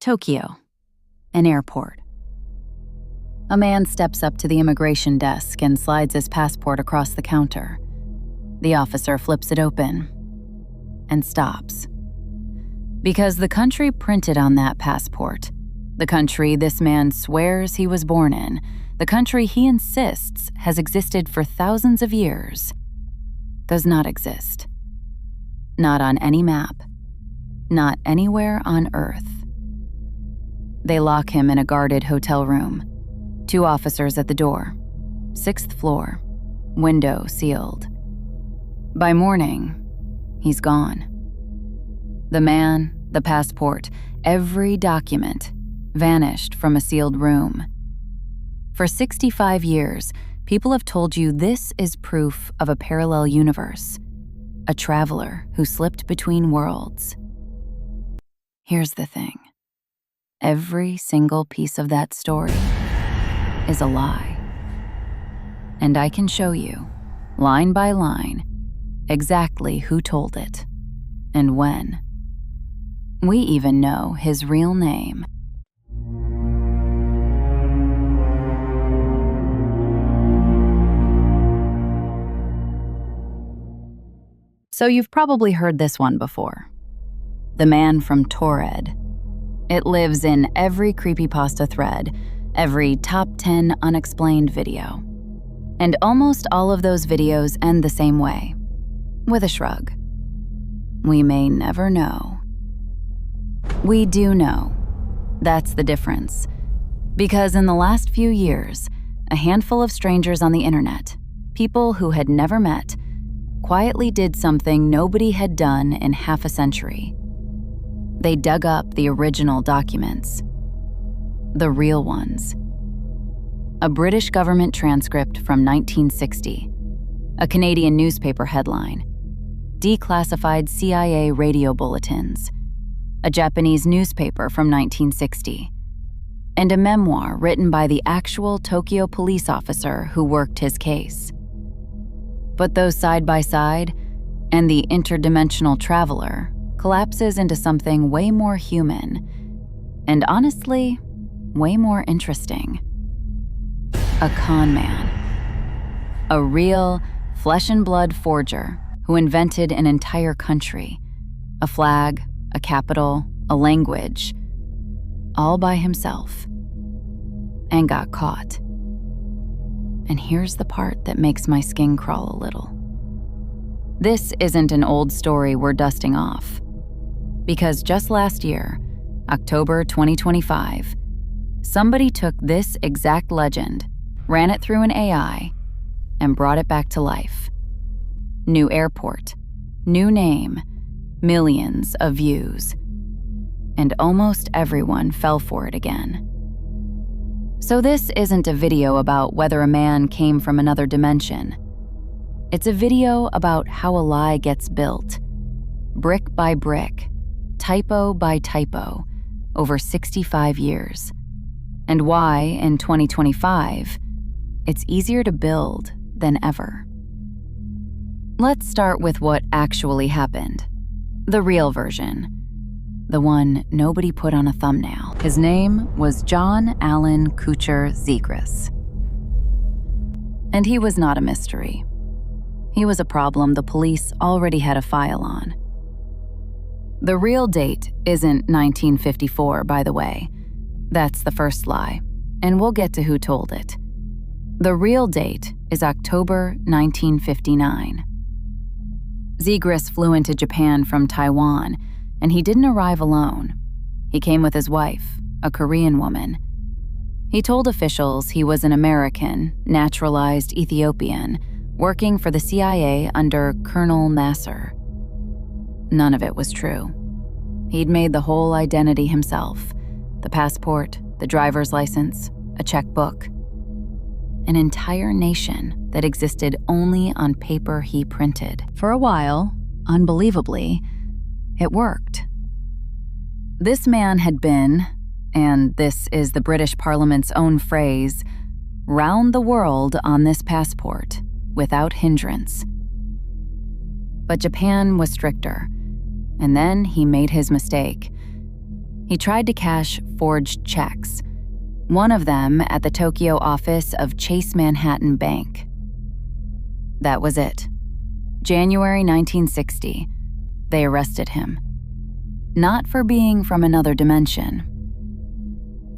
Tokyo, an airport. A man steps up to the immigration desk and slides his passport across the counter. The officer flips it open and stops. Because the country printed on that passport, the country this man swears he was born in, the country he insists has existed for thousands of years, does not exist. Not on any map, not anywhere on Earth. They lock him in a guarded hotel room. 2 officers at the door, 6th floor, window sealed. By morning, he's gone. The man, the passport, every document vanished from a sealed room. For 65 years, people have told you this is proof of a parallel universe, a traveler who slipped between worlds. Here's the thing. Every single piece of that story is a lie. And I can show you, line by line, exactly who told it and when. We even know his real name. So you've probably heard this one before. The man from Taured. It lives in every creepypasta thread, every top 10 unexplained video. And almost all of those videos end the same way, with a shrug. We may never know. We do know. That's the difference. Because in the last few years, a handful of strangers on the internet, people who had never met, quietly did something nobody had done in half a century. They dug up the original documents. The real ones. A British government transcript from 1960. A Canadian newspaper headline. Declassified CIA radio bulletins. A Japanese newspaper from 1960. And a memoir written by the actual Tokyo police officer who worked his case. Put those side by side, and the interdimensional traveler collapses into something way more human, and honestly, way more interesting. A con man. A real, flesh and blood forger who invented an entire country, a flag, a capital, a language, all by himself, and got caught. And here's the part that makes my skin crawl a little. This isn't an old story we're dusting off. Because just last year, October 2025, somebody took this exact legend, ran it through an AI, and brought it back to life. New airport, new name, millions of views. And almost everyone fell for it again. So this isn't a video about whether a man came from another dimension. It's a video about how a lie gets built, brick by brick, typo by typo, over 65 years, and why, in 2025, it's easier to build than ever. Let's start with what actually happened. The real version. The one nobody put on a thumbnail. His name was John Allen Kuchar Zegrus. And he was not a mystery. He was a problem the police already had a file on. The real date isn't 1954, by the way. That's the first lie, and we'll get to who told it. The real date is October 1959. Zegrus flew into Japan from Taiwan, and he didn't arrive alone. He came with his wife, a Korean woman. He told officials he was an American, naturalized Ethiopian, working for the CIA under Colonel Nasser. None of it was true. He'd made the whole identity himself. The passport, the driver's license, a checkbook. An entire nation that existed only on paper he printed. For a while, unbelievably, it worked. This man had been, and this is the British Parliament's own phrase, round the world on this passport, without hindrance. But Japan was stricter, and then he made his mistake. He tried to cash forged checks, one of them at the Tokyo office of Chase Manhattan Bank. That was it. January 1960, they arrested him. Not for being from another dimension,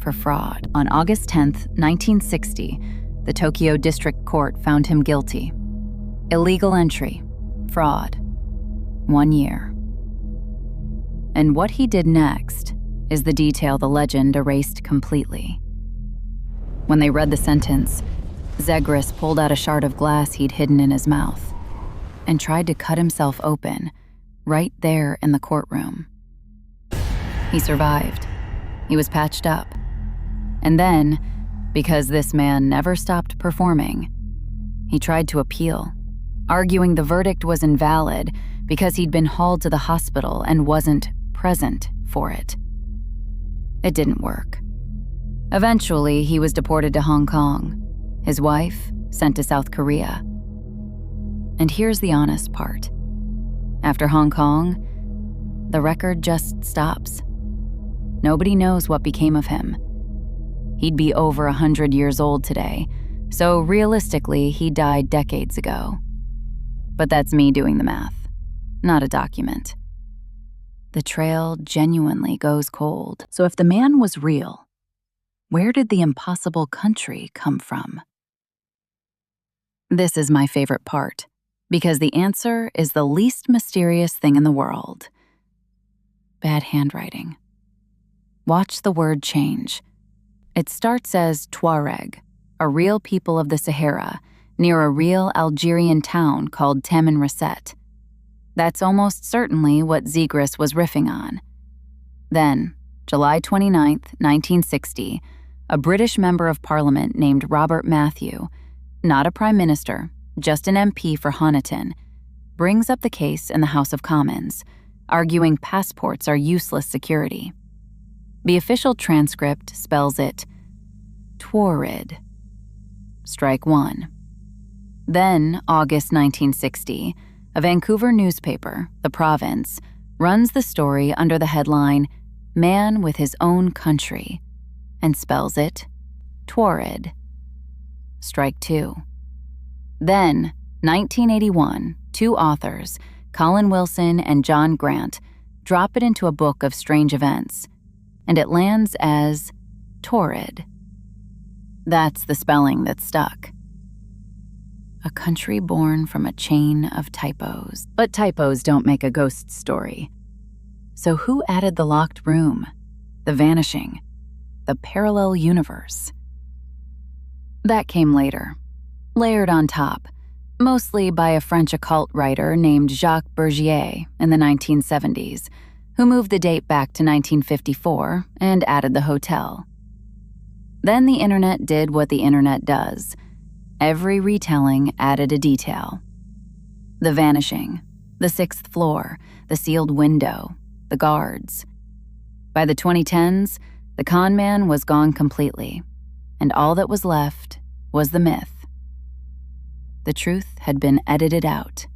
for fraud. On August 10th, 1960, the Tokyo District Court found him guilty. Illegal entry, fraud, 1 year. And what he did next is the detail the legend erased completely. When they read the sentence, Zegrus pulled out a shard of glass he'd hidden in his mouth and tried to cut himself open right there in the courtroom. He survived. He was patched up. And then, because this man never stopped performing, he tried to appeal, arguing the verdict was invalid because he'd been hauled to the hospital and wasn't present for it. It didn't work. Eventually, he was deported to Hong Kong, his wife sent to South Korea. And here's the honest part. After Hong Kong, the record just stops. Nobody knows what became of him. He'd be over 100 years old today, so realistically, he died decades ago. But that's me doing the math, not a document. The trail genuinely goes cold. So if the man was real, where did the impossible country come from? This is my favorite part, because the answer is the least mysterious thing in the world. Bad handwriting. Watch the word change. It starts as Tuareg, a real people of the Sahara, near a real Algerian town called Tamanrasset. That's almost certainly what Zegrus was riffing on. Then, July 29, 1960, a British member of parliament named Robert Matthew, not a prime minister, just an MP for Honiton, brings up the case in the House of Commons, arguing passports are useless security. The official transcript spells it Tuared. Strike one. Then, August 1960, a Vancouver newspaper, The Province, runs the story under the headline, Man with His Own Country, and spells it Tuared. Strike two. Then, 1981, two authors, Colin Wilson and John Grant, drop it into a book of strange events, and it lands as Taured. That's the spelling that stuck. A country born from a chain of typos. But typos don't make a ghost story. So who added the locked room, the vanishing, the parallel universe? That came later, layered on top, mostly by a French occult writer named Jacques Bergier in the 1970s, who moved the date back to 1954 and added the hotel. Then the internet did what the internet does. Every retelling added a detail. The vanishing, the sixth floor, the sealed window, the guards. By the 2010s, the con man was gone completely, and all that was left was the myth. The truth had been edited out,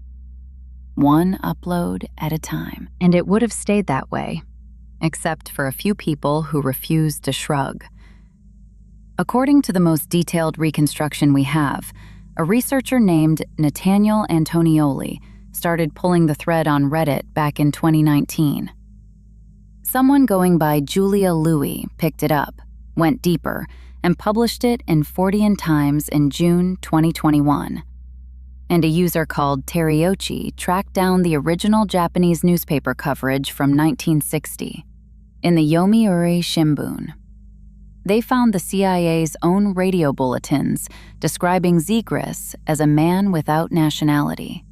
one upload at a time, and it would have stayed that way, except for a few people who refused to shrug. According to the most detailed reconstruction we have, a researcher named Nathaniel Antonioli started pulling the thread on Reddit back in 2019. Someone going by Julia Louie picked it up, went deeper, and published it in Fortean Times in June 2021. And a user called Teriochi tracked down the original Japanese newspaper coverage from 1960 in the Yomiuri Shimbun. They found the CIA's own radio bulletins describing Zegrus as a man without nationality.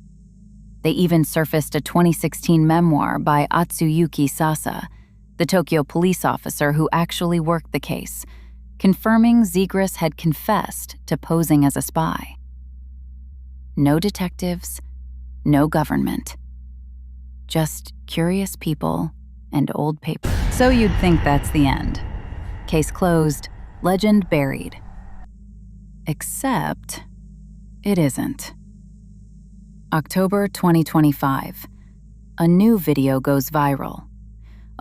They even surfaced a 2016 memoir by Atsuyuki Sasa, the Tokyo police officer who actually worked the case, confirming Zegrus had confessed to posing as a spy. No detectives, no government. Just curious people and old paper. So you'd think that's the end. Case closed, legend buried. Except it isn't. October 2025. A new video goes viral.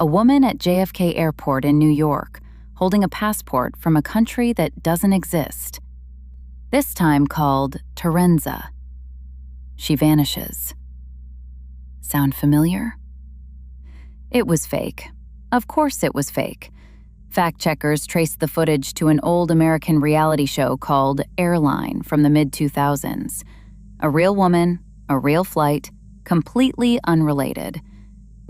A woman at JFK Airport in New York, holding a passport from a country that doesn't exist. This time called Torenza. She vanishes. Sound familiar? It was fake. Of course it was fake. Fact-checkers traced the footage to an old American reality show called Airline from the mid-2000s. A real woman, a real flight, completely unrelated,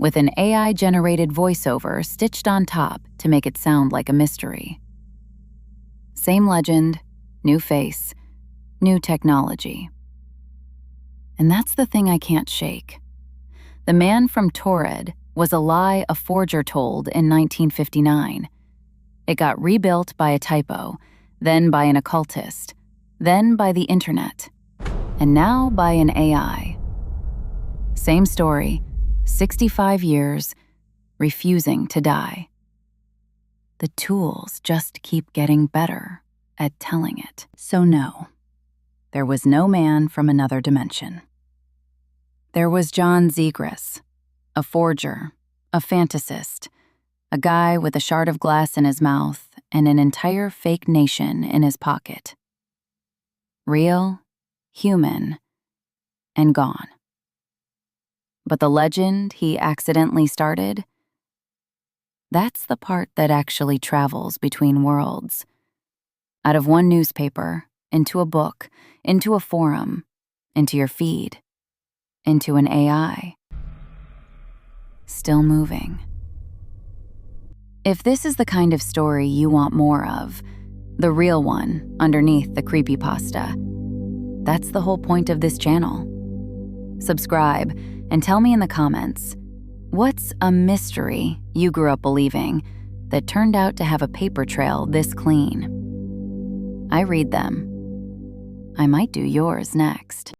with an AI-generated voiceover stitched on top to make it sound like a mystery. Same legend, new face, new technology. And that's the thing I can't shake. The man from Taured was a lie a forger told in 1959. It got rebuilt by a typo, then by an occultist, then by the internet, and now by an AI. Same story, 65 years, refusing to die. The tools just keep getting better at telling it. So no, there was no man from another dimension. There was John Zegrus, a forger, a fantasist, a guy with a shard of glass in his mouth and an entire fake nation in his pocket. Real, human, and gone. But the legend he accidentally started, that's the part that actually travels between worlds. Out of one newspaper, into a book, into a forum, into your feed, into an AI. Still moving. If this is the kind of story you want more of, the real one underneath the creepypasta, that's the whole point of this channel. Subscribe and tell me in the comments, what's a mystery you grew up believing that turned out to have a paper trail this clean? I read them. I might do yours next.